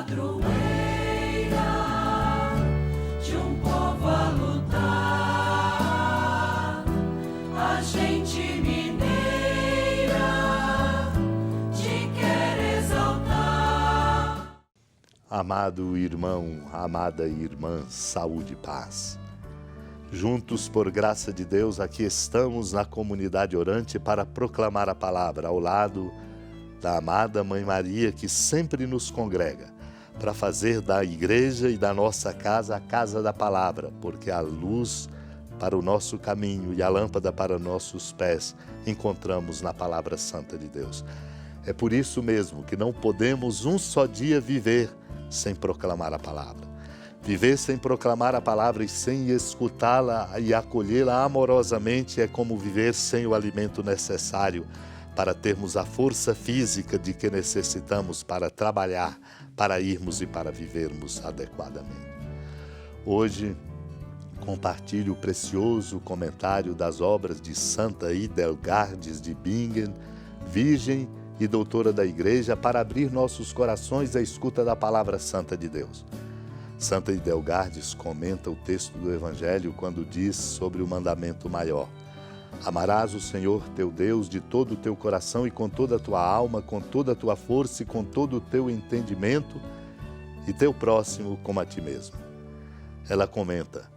padroeira de um povo a lutar, a gente mineira te quer exaltar. Amado irmão, amada irmã, saúde e paz. Juntos, por graça de Deus, aqui estamos na comunidade orante para proclamar a palavra ao lado da amada Mãe Maria, que sempre nos congrega, para fazer da igreja e da nossa casa a casa da palavra, porque a luz para o nosso caminho e a lâmpada para nossos pés encontramos na palavra santa de Deus. É por isso mesmo que não podemos um só dia viver sem proclamar a palavra. Viver sem proclamar a palavra e sem escutá-la e acolhê-la amorosamente é como viver sem o alimento necessário para termos a força física de que necessitamos para trabalhar, para irmos e para vivermos adequadamente. Hoje, compartilho o precioso comentário das obras de Santa Idelgardes de Bingen, virgem e doutora da Igreja, para abrir nossos corações à escuta da palavra santa de Deus. Santa Idelgardes comenta o texto do Evangelho quando diz sobre o mandamento maior: amarás o Senhor teu Deus de todo o teu coração e com toda a tua alma, com toda a tua força e com todo o teu entendimento, e teu próximo como a ti mesmo. Ela comenta: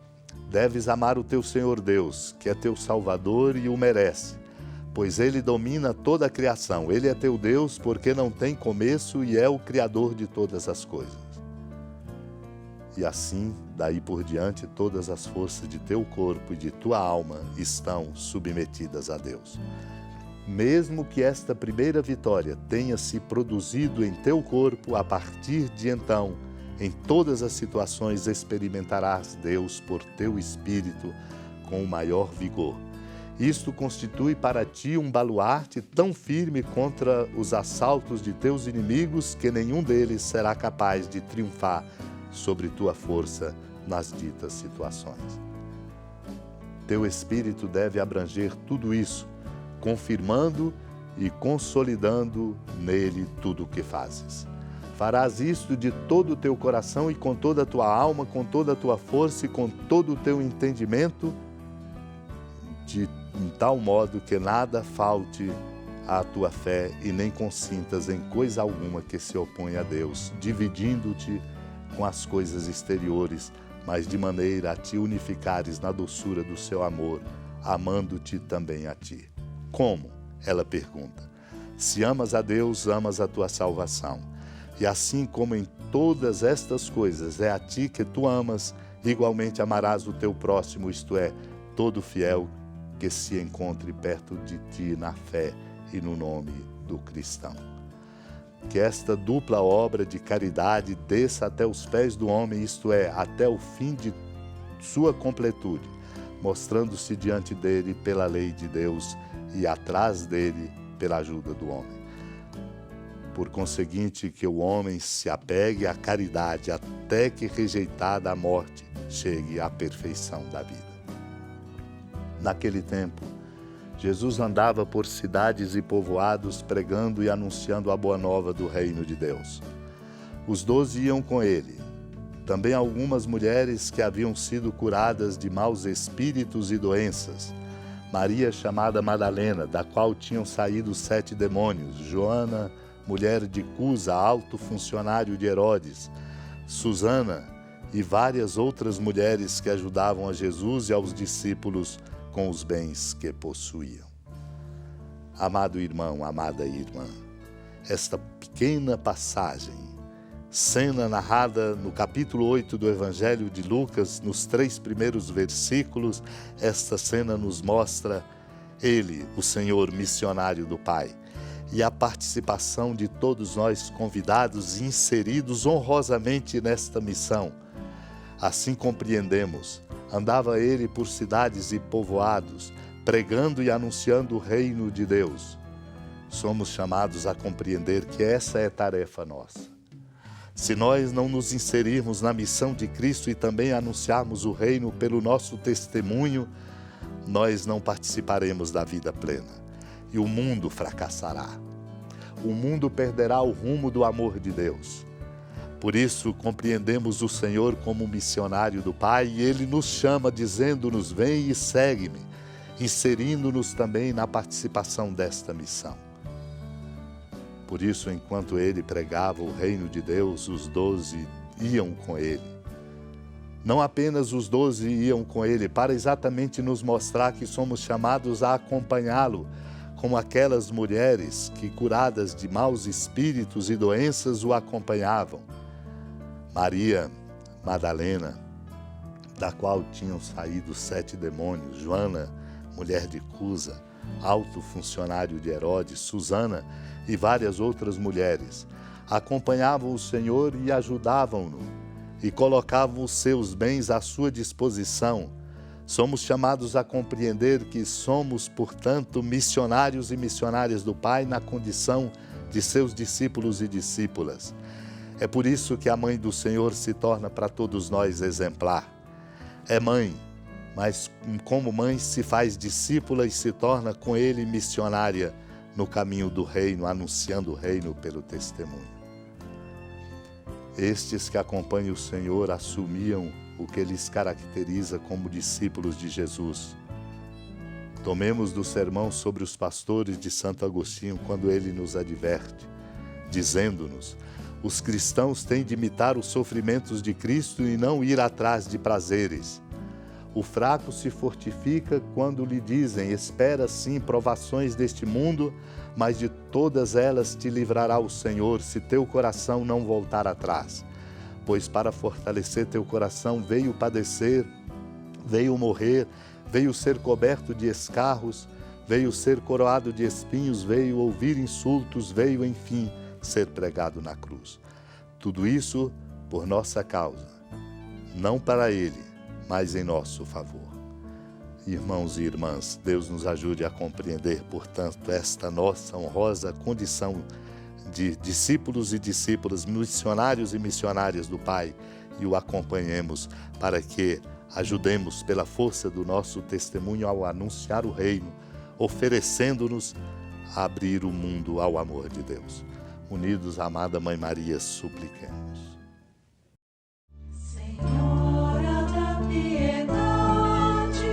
deves amar o teu Senhor Deus, que é teu Salvador e o merece, pois Ele domina toda a criação. Ele é teu Deus porque não tem começo e é o Criador de todas as coisas. E assim, daí por diante, todas as forças de teu corpo e de tua alma estão submetidas a Deus. Mesmo que esta primeira vitória tenha se produzido em teu corpo, a partir de então, em todas as situações experimentarás Deus por teu espírito com o maior vigor. Isto constitui para ti um baluarte tão firme contra os assaltos de teus inimigos que nenhum deles será capaz de triunfar sobre tua força nas ditas situações. Teu espírito deve abranger tudo isso, confirmando e consolidando nele tudo o que fazes. Farás isto de todo o teu coração e com toda a tua alma, com toda a tua força e com todo o teu entendimento, de tal modo que nada falte à tua fé e nem consintas em coisa alguma que se oponha a Deus, dividindo-te com as coisas exteriores, mas de maneira a te unificares na doçura do seu amor, amando-te também a ti. Como? Ela pergunta. Se amas a Deus, amas a tua salvação. E assim como em todas estas coisas é a ti que tu amas, igualmente amarás o teu próximo, isto é, todo fiel que se encontre perto de ti na fé e no nome do cristão. Que esta dupla obra de caridade desça até os pés do homem, isto é, até o fim de sua completude, mostrando-se diante dele pela lei de Deus e atrás dele pela ajuda do homem. Por conseguinte, que o homem se apegue à caridade até que, rejeitada a morte, chegue à perfeição da vida. Naquele tempo, Jesus andava por cidades e povoados pregando e anunciando a boa nova do reino de Deus. Os 12 iam com ele. Também algumas mulheres que haviam sido curadas de maus espíritos e doenças. Maria, chamada Madalena, da qual tinham saído 7 demônios. Joana, mulher de Cusa, alto funcionário de Herodes. Susana e várias outras mulheres que ajudavam a Jesus e aos discípulos com os bens que possuíam. Amado irmão, amada irmã, esta pequena passagem, cena narrada no capítulo 8 do Evangelho de Lucas, nos 3 primeiros versículos, esta cena nos mostra Ele, o Senhor missionário do Pai, e a participação de todos nós convidados e inseridos honrosamente nesta missão. Assim compreendemos. Andava ele por cidades e povoados, pregando e anunciando o reino de Deus. Somos chamados a compreender que essa é tarefa nossa. Se nós não nos inserirmos na missão de Cristo e também anunciarmos o reino pelo nosso testemunho, nós não participaremos da vida plena. E o mundo fracassará. O mundo perderá o rumo do amor de Deus. Por isso, compreendemos o Senhor como missionário do Pai e Ele nos chama dizendo-nos: vem e segue-me, inserindo-nos também na participação desta missão. Por isso, enquanto Ele pregava o reino de Deus, os 12 iam com Ele. Não apenas os 12 iam com Ele para exatamente nos mostrar que somos chamados a acompanhá-lo, como aquelas mulheres que, curadas de maus espíritos e doenças, o acompanhavam. Maria Madalena, da qual tinham saído 7 demônios, Joana, mulher de Cusa, alto funcionário de Herodes, Susana e várias outras mulheres, acompanhavam o Senhor e ajudavam-no, e colocavam os seus bens à sua disposição. Somos chamados a compreender que somos, portanto, missionários e missionárias do Pai na condição de seus discípulos e discípulas. É por isso que a mãe do Senhor se torna para todos nós exemplar. É mãe, mas como mãe se faz discípula e se torna com Ele missionária no caminho do reino, anunciando o reino pelo testemunho. Estes que acompanham o Senhor assumiam o que lhes caracteriza como discípulos de Jesus. Tomemos do sermão sobre os pastores de Santo Agostinho quando ele nos adverte, dizendo-nos: os cristãos têm de imitar os sofrimentos de Cristo e não ir atrás de prazeres. O fraco se fortifica quando lhe dizem: espera sim provações deste mundo, mas de todas elas te livrará o Senhor, se teu coração não voltar atrás. Pois para fortalecer teu coração veio padecer, veio morrer, veio ser coberto de escarros, veio ser coroado de espinhos, veio ouvir insultos, veio, enfim, ser pregado na cruz. Tudo isso por nossa causa, não para Ele, mas em nosso favor. Irmãos e irmãs, Deus nos ajude a compreender, portanto, esta nossa honrosa condição de discípulos e discípulas, missionários e missionárias do Pai, e o acompanhemos para que ajudemos pela força do nosso testemunho ao anunciar o reino, oferecendo-nos a abrir o mundo ao amor de Deus. Unidos à amada Mãe Maria, supliquemos. Senhora da piedade,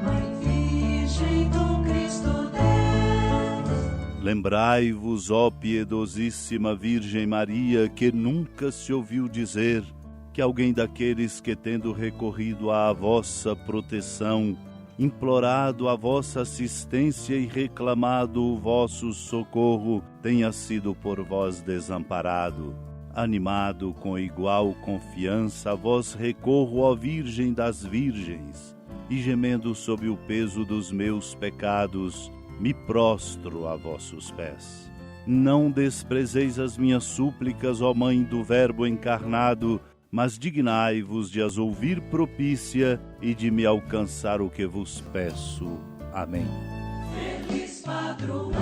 Mãe Virgem do Cristo Deus. Lembrai-vos, ó piedosíssima Virgem Maria, que nunca se ouviu dizer que alguém daqueles que, tendo recorrido à vossa proteção, implorado a vossa assistência e reclamado o vosso socorro, tenha sido por vós desamparado. Animado com igual confiança, a vós recorro, ó Virgem das Virgens, e gemendo sob o peso dos meus pecados, me prostro a vossos pés. Não desprezeis as minhas súplicas, ó Mãe do Verbo encarnado, mas dignai-vos de as ouvir propícia e de me alcançar o que vos peço. Amém. Feliz padroeira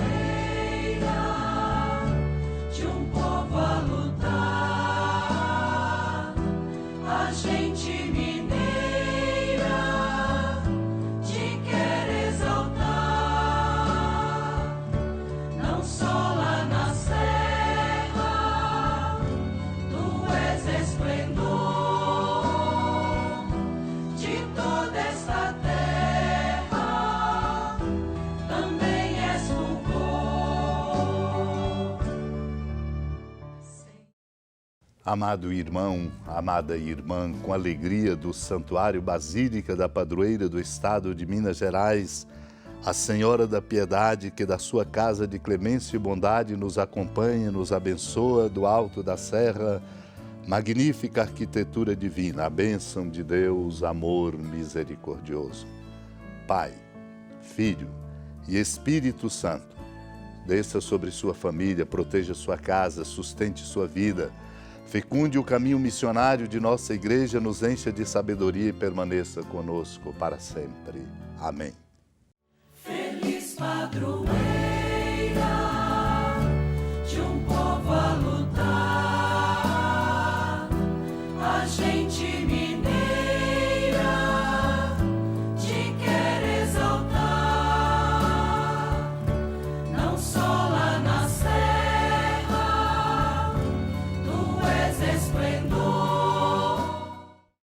de um povo a lutar, a gente mineira te quer exaltar, não só lá na serra, tu és esplendor de toda esta terra, também és fulgor. Amado irmão, amada irmã, com alegria do Santuário Basílica da Padroeira do Estado de Minas Gerais, a Senhora da Piedade, que da sua casa de clemência e bondade nos acompanha, nos abençoa do alto da serra, magnífica arquitetura divina, a bênção de Deus, amor misericordioso. Pai, Filho e Espírito Santo, desça sobre sua família, proteja sua casa, sustente sua vida, fecunde o caminho missionário de nossa igreja, nos encha de sabedoria e permaneça conosco para sempre. Amém. Feliz padroeira